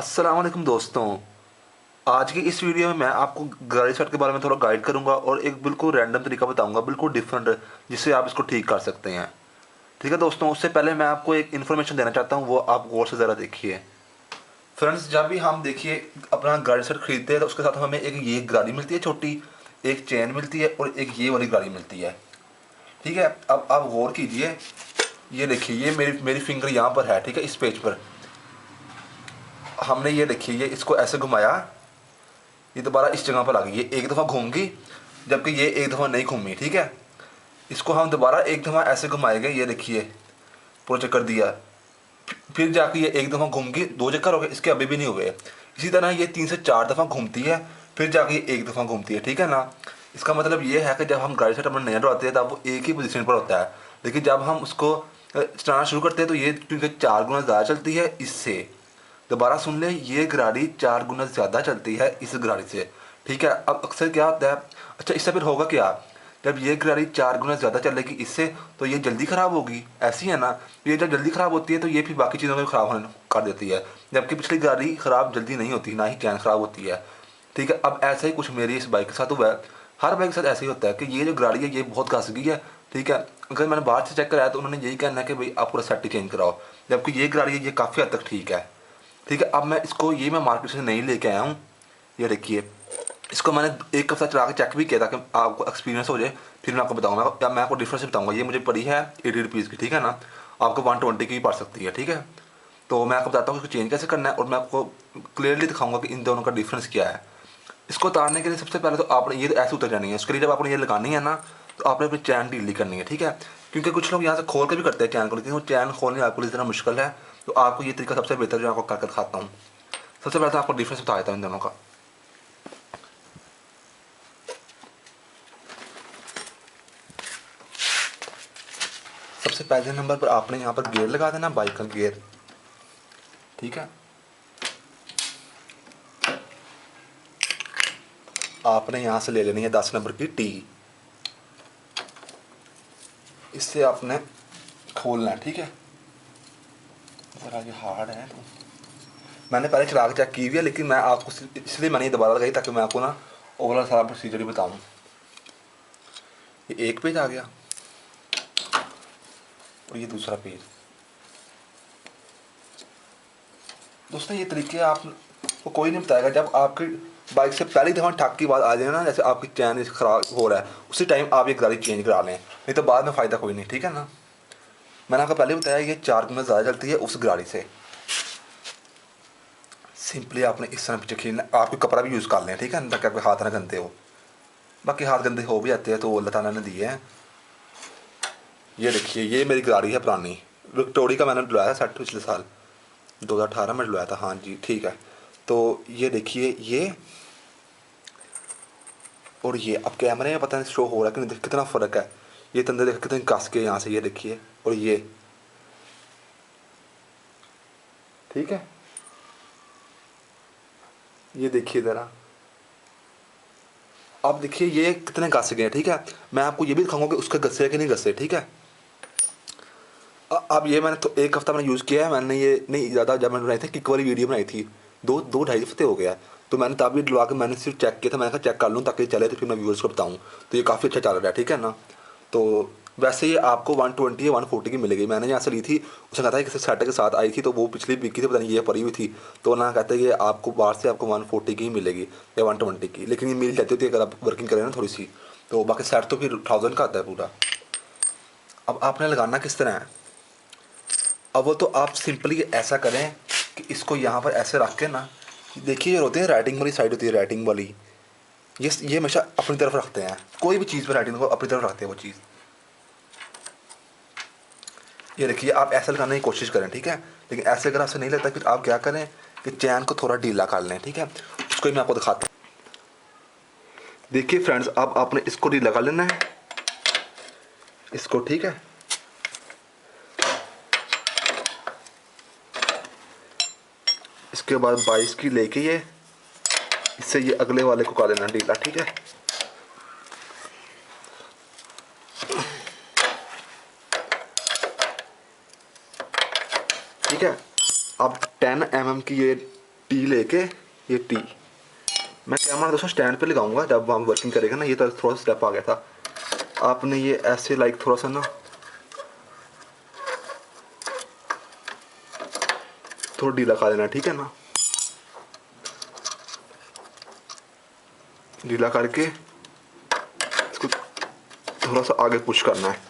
अस्सलाम वालेकुम दोस्तों। आज की इस वीडियो में मैं आपको गाड़ी सेट के बारे में थोड़ा गाइड करूंगा और एक बिल्कुल रैंडम तरीका बताऊंगा, बिल्कुल डिफरेंट, जिससे आप इसको ठीक कर सकते हैं। ठीक है दोस्तों, उससे पहले मैं आपको एक इन्फॉर्मेशन देना चाहता हूँ, वो आप गौर से ज़रा देखिए। फ्रेंड्स, जब भी हम देखिए अपना गाड़ी सेट खरीदते हैं तो उसके साथ हमें एक ये गाड़ी मिलती है छोटी, एक चेन मिलती है और एक ये वाली गाड़ी मिलती है। ठीक है, अब आप गौर कीजिए। ये देखिए, ये मेरी मेरी फिंगर यहाँ पर है। ठीक है, इस पेज पर हमने ये देखिए, ये इसको ऐसे घुमाया, ये दोबारा इस जगह पर आ गई, ये एक दफ़ा घूम गई, जबकि ये एक दफ़ा नहीं घूमी। ठीक है, इसको हम दोबारा एक दफ़ा ऐसे घुमाएंगे, ये देखिए पूरा चक्कर दिया, फिर जाके ये एक दफ़ा घूम गई, दो चक्कर हो गए, इसके अभी भी नहीं हुए। इसी तरह ये 3 से 4 दफ़ा घूमती है, फिर जाके ये एक दफ़ा घूमती है। ठीक है ना। इसका मतलब ये है कि जब हम गाड़ी से अपना नया डलवाते हैं तब वो एक ही पोजीशन पर होता है, लेकिन जब हम उसको चलाना शुरू करते हैं तो ये 3 से 4 गुना ज़्यादा चलती है इससे। दोबारा सुन ले, ये गाड़ी 4 गुना ज़्यादा चलती है इस गाड़ी से। ठीक है, अब अक्सर क्या होता है, अच्छा इससे फिर होगा क्या, जब ये गाड़ी 4 गुना ज़्यादा चलेगी इससे तो ये जल्दी ख़राब होगी, ऐसी है ना। ये जब जल्दी ख़राब होती है तो ये फिर बाकी चीज़ों को ख़राब होने कर देती है, जबकि पिछली गाड़ी ख़राब जल्दी नहीं होती, ना ही चैन ख़राब होती है। ठीक है, अब ऐसा ही कुछ मेरी इस बाइक के साथ हुआ है। हर बाइक के साथ ऐसे ही होता है कि ये जो गाड़ी है ये बहुत घस गई है। ठीक है, अगर मैंने बाहर से चेक कराया तो उन्होंने यही कहना है कि भाई आप पूरा सेट ही चेंज कराओ, जबकि ये गाड़ी है ये काफ़ी हद तक ठीक है। ठीक है, अब मैं इसको, ये मैं मार्केट से नहीं लेके आया हूँ। ये देखिए, इसको मैंने एक हफ्ता चला के चेक भी किया ताकि आपको एक्सपीरियंस हो जाए, फिर मैं आपको बताऊँगा, या मैं आपको डिफरेंस बताऊँगा। ये मुझे पड़ी है 80 रुपीज़ की। ठीक है ना, आपको 120 की भी पड़ सकती है। ठीक है, तो मैं आपको बताता हूँ कि इसको चेंज कैसे करना है और मैं आपको क्लियरली दिखाऊंगा कि इन दोनों का डिफरेंस क्या है। इसको उतारने के लिए सबसे पहले तो आपने ये ऐसे उतर जानी है। उसके लिए जब आपने ये लगानी है ना, तो आपने अपनी चैन ढीली करनी है। ठीक है, क्योंकि कुछ लोग यहाँ से खोल के भी करते हैं चैन को, लेकिन वो चैन खोलनी आपको इस तरह मुश्किल है। तो आपको ये तरीका सबसे बेहतर जो आपको करके दिखाता हूँ। सबसे पहले तो आपको डिफरेंस बता देता हूँ इन दोनों का। सबसे पहले नंबर पर आपने यहाँ पर गियर लगा देना, बाइक का गियर। ठीक है, आपने यहाँ से ले लेनी है 10 नंबर की टी, इससे आपने खोलना है। ठीक है, ज़रा ये हार्ड है, तो मैंने पहले चला के चेक की हुई है, लेकिन मैं आपको इसलिए मैंने ये दोबारा लगाई ताकि मैं आपको ना ओवरऑल सारा प्रोसीजर ही बताऊँ। ये एक पेज आ गया और ये दूसरा पेज। दोस्तों, ये तरीके आपको कोई नहीं बताएगा। जब आपकी बाइक से पहली दफ़ा ठक की बात आ जाए ना, जैसे आपकी चैन ख़राब हो रहा है, उसी टाइम आप ये गाड़ी चेंज करा लें, नहीं तो बाद में फ़ायदा कोई नहीं। ठीक है ना, मैंने आपको पहले बताया ये 4 गुना ज़्यादा चलती है उस गाड़ी से। सिंपली आपने इस तरह पीछे खींचना, आप कोई कपड़ा भी यूज़ कर लें। ठीक है, ताकि आपके हाथ ना गंदे हो। बाकी हाथ गंदे हो भी जाते हैं तो अल्लाह ताला ने दिए हैं। ये देखिए, ये मेरी गाड़ी है पुरानी, विक्टोरी का मैंने डलवाया था सेट पिछले साल 2018 में डलवाया था। हाँ जी, ठीक है। तो ये देखिए, ये और ये अब कैमरे में पता नहीं शो हो रहा है कि नहीं, कितना फ़र्क है। ये तंदे देख कितने कस के यहाँ से, ये देखिए, और ये ठीक है, ये देखिए ज़रा, अब देखिए ये कितने घस गए हैं। ठीक है, मैं आपको ये भी दिखाऊंगा कि उसके घसे कि नहीं घसे। ठीक है, अब ये मैंने तो एक हफ्ता मैंने यूज़ किया है। मैंने ये नहीं ज़्यादा, जब मैंने बनाई थी किक वाली वीडियो बनाई थी, दो ढाई हफ्ते हो गया, तो मैंने तब भी डलवा के मैंने सिर्फ चेक किया था। मैंने कहा चेक कर लूँ ताकि चले तो फिर मैं व्यूअर्स को बताऊँ। तो ये काफ़ी अच्छा चल रहा है। ठीक है ना, तो वैसे ये आपको 120 या 140 की मिलेगी। मैंने यहाँ से ली थी, उसने कहा था कि सेट के साथ आई थी, तो वो पिछली बिकी थी, पता नहीं ये पड़ी हुई थी, तो ना कहते हैं कि आपको बाहर से आपको 140 की ही मिलेगी या 120 की, लेकिन ये मिल जाती होती है अगर आप वर्किंग करें ना थोड़ी सी। तो बाकी सेट तो फिर 1000 का आता है पूरा। अब आपने लगाना किस तरह है, अब वो तो आप सिंपली ऐसा करें कि इसको यहाँ पर ऐसे रख के ना, देखिए ये होती है राइटिंग वाली साइड होती है, राइटिंग वाली, ये हमेशा अपनी तरफ रखते हैं। कोई भी चीज़ पर राइटिंग को अपनी तरफ रखते हैं वो चीज़। ये देखिए, आप ऐसे लगाने की कोशिश करें। ठीक है, लेकिन ऐसे अगर आपसे नहीं लगता फिर आप क्या करें कि चैन को थोड़ा ढीला कर लें। ठीक है, उसको ही मैं आपको दिखाता हूँ। देखिए फ्रेंड्स, अब आपने इसको ढीला कर लेना है, इसको। ठीक है, इसके बाद 22 की लेके ये इससे ये अगले वाले को कर देना ढीला। ठीक है, ठीक है। अब 10 mm की ये टी लेके, ये टी मैं कैमरा दोस्तों स्टैंड पे लगाऊंगा जब हम वर्किंग करेगा ना। ये तो थोड़ा सा स्टेप आ गया था। आपने ये ऐसे लाइक थोड़ा सा ना थोड़ा ढीला कर देना, ठीक है ना। ढीला करके इसको थोड़ा सा आगे पुश करना है।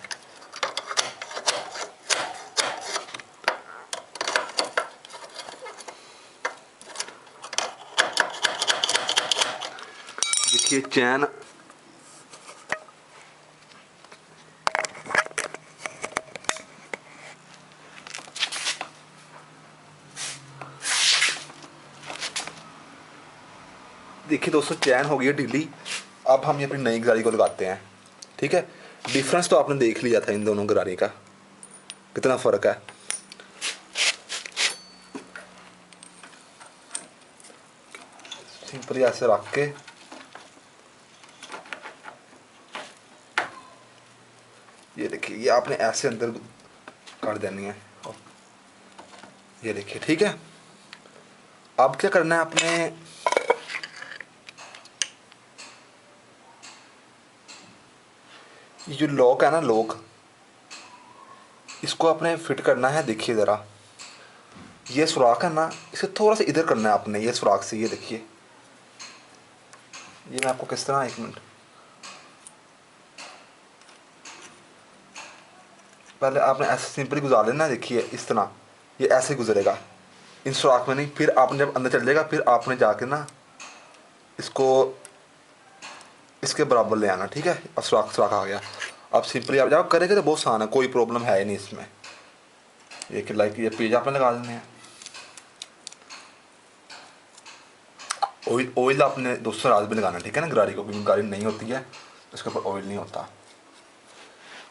देखिए चैन देखिए दोस्तों, चैन हो गई है ढीली। अब हम ये अपनी नई गरारी को लगाते हैं, ठीक है। डिफरेंस तो आपने देख लिया था इन दोनों गरारी का, कितना फ़र्क है। सिंपली ऐसे रख के ये देखिए, ये आपने ऐसे अंदर कर देनी है, ये देखिए, ठीक है। अब क्या करना है आपने, ये जो लॉक है ना, लॉक इसको आपने फिट करना है। देखिए ज़रा, ये सुराख है ना, इसे थोड़ा सा इधर करना है आपने, ये सुराख से। ये देखिए, ये मैं आपको किस तरह, एक मिनट, पहले आपने ऐसे सिंपली गुजार लेना है। देखिए इस तरह ये ऐसे गुजरेगा, इन सुराख में नहीं। फिर आपने जब अंदर चल जाएगा, फिर आपने जाके ना इसको इसके बराबर ले आना, ठीक है। अब सुराख सुराख आ गया। अब सिंपली आप जब करेंगे तो बहुत आसान है, कोई प्रॉब्लम है ही नहीं इसमें। ये कि लाइक ये पेज आपने लगा देने हैं। ऑयल ऑयल आपने दोस्तों रात में लगाना, ठीक है ना, गरारी को, क्योंकि गरारी नहीं होती है उसके ऊपर ऑयल नहीं होता।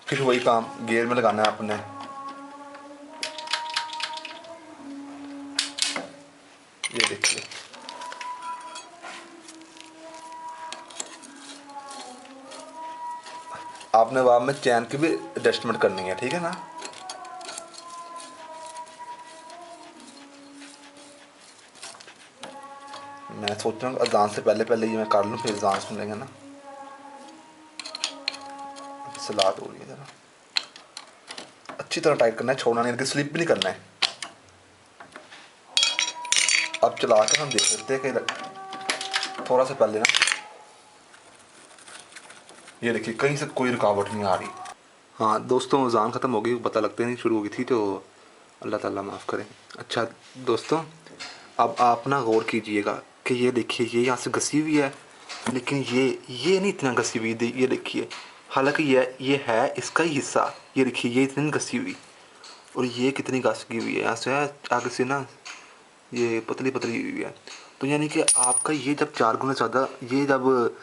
फिर वही काम गियर में लगाना है आपने। ये देखिए, आपने वहाँ में चैन की भी एडजस्टमेंट करनी है, ठीक है ना। मैं सोच रहा हूँ अजान से पहले पहले ये मैं कर लूँ, फिर अजान सुन लेंगे ना। सलाद हो रही है, ज़रा अच्छी तरह टाइट करना है, छोड़ना नहीं, स्लिप भी नहीं करना है। अब चला कर हम देख सकते हैं कि थोड़ा सा पहले ना, ये देखिए कहीं से कोई रुकावट नहीं आ रही। हाँ दोस्तों, अज़ान ख़त्म हो गई, पता लगते नहीं शुरू हो गई थी, तो अल्लाह ताला माफ़ करें। अच्छा दोस्तों, अब आप ना गौर कीजिएगा कि ये देखिए, ये यहाँ से घसी हुई है, लेकिन ये नहीं इतना घसी हुई। ये देखिए, हालांकि ये है इसका ही हिस्सा। ये देखिए, ये इतनी घसी हुई, और ये कितनी घसी हुई है, यहाँ से आगे से ना ये पतली पतली हुई है। तो यानी कि आपका ये जब 4 गुना ज़्यादा, ये जब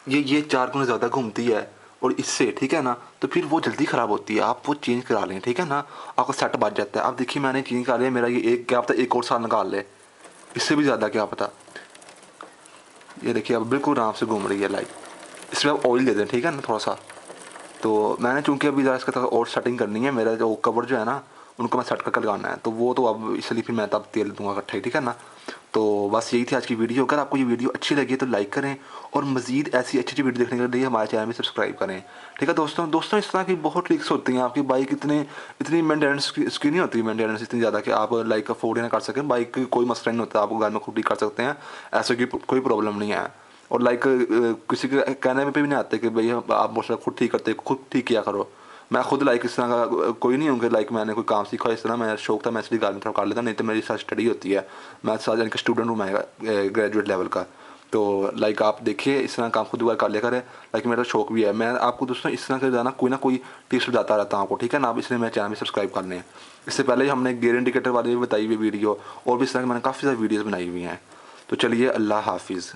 ये 4 गुना ज़्यादा घूमती है और इससे, ठीक है ना, तो फिर वो जल्दी ख़राब होती है। आप वो चेंज करा लें, ठीक है ना, आपका सेट बच जाता है। अब देखिए मैंने चेंज करा लिया, मेरा ये एक, क्या पता एक और साल निकाल ले, इससे भी ज़्यादा, क्या पता। ये देखिए अब बिल्कुल आराम से घूम रही है लाइट। इसमें आप ऑयल दे दें, ठीक है ना, थोड़ा सा। तो मैंने चूँकि अभी ज़रा इसका और सेटिंग करनी है, मेरा जो कवर जो है ना उनको मैं सेट करके लगाना है, तो वो तो अब इसलिए फिर मैं तब तेल दूंगा इकट्ठा ही, ठीक है ना। तो बस यही थी आज की वीडियो। अगर आपको ये वीडियो अच्छी लगी तो लाइक करें, और मज़ीद ऐसी अच्छी अच्छी वीडियो देखने के लिए हमारे चैनल में सब्सक्राइब करें, ठीक है दोस्तों। इस तरह की बहुत ट्रिक्स होती हैं। आपकी बाइक इतनी मेंटेनेंस इसकी नहीं होती, मेंटेनेंस इतनी ज़्यादा कि आप लाइक अफोर्ड ही ना कर सकें। बाइक कोई मसला नहीं होता, आप घर में खुद ही कर सकते हैं, ऐसे की कोई प्रॉब्लम नहीं है। और लाइक किसी के कहने में पे भी नहीं आते कि भाई आप मोटर खुद ठीक करते, खुद ठीक किया करो। मैं खुद लाइक इस तरह का कोई नहीं हूँ कि लाइक मैंने कोई काम सीखा, इस तरह मेरा शौक था, मैं इसलिए गार्डन थोड़ा कर लेता, नहीं तो मेरी साथ स्टडी होती है। मैं साथ यानी कि स्टूडेंट हूँ मैं, ग्रेजुएट लेवल का। तो लाइक आप देखिए, इस तरह काम खुद बार कर लिया करें। लाइक मेरा शौक भी है, मैं आपको दोस्तों इस तरह के जाना कोई ना कोई टिप्स बताता रहता हूँ आपको, ठीक है ना। आप इसलिए मेरे चैनल में सब्सक्राइब कर लें। इससे पहले ही हमने गियर इंडिकेटर वाली भी बताई हुई वीडियो, और भी इस तरह की मैंने काफ़ी सारी वीडियोज़ बनाई हुई हैं। तो चलिए, अल्लाह हाफिज़।